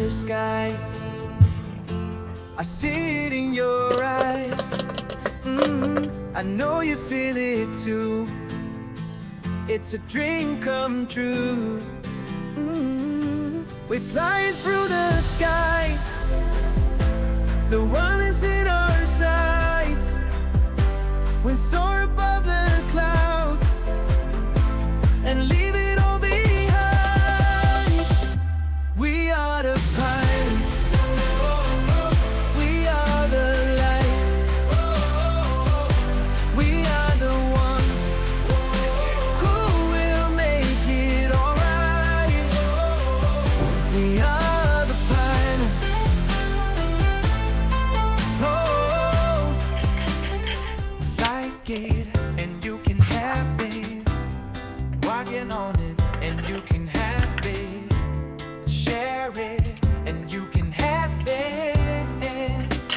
the sky. I see it in your eyes. I know you feel it too. It's a dream come true. We're flying through the sky. The world is in our sights. We soar above the clouds and leave it all behind. We are the pilots. We are the light. We are the ones who will make it alright. We are the pilots. Oh, like it and you can have it. Walking on it and you can have it. Share it and you can have it.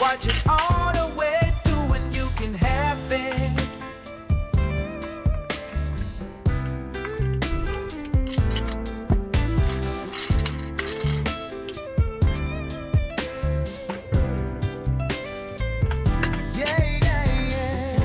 Watch it all the way through and you can have it. Yeah, yeah, yeah.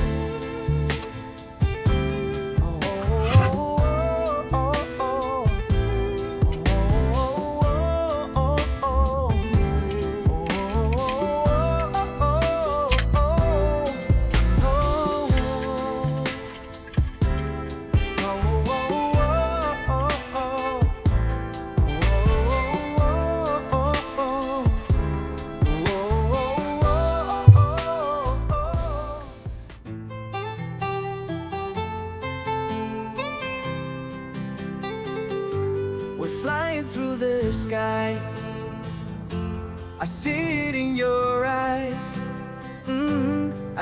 We're flying through the sky. I see it in your eyes.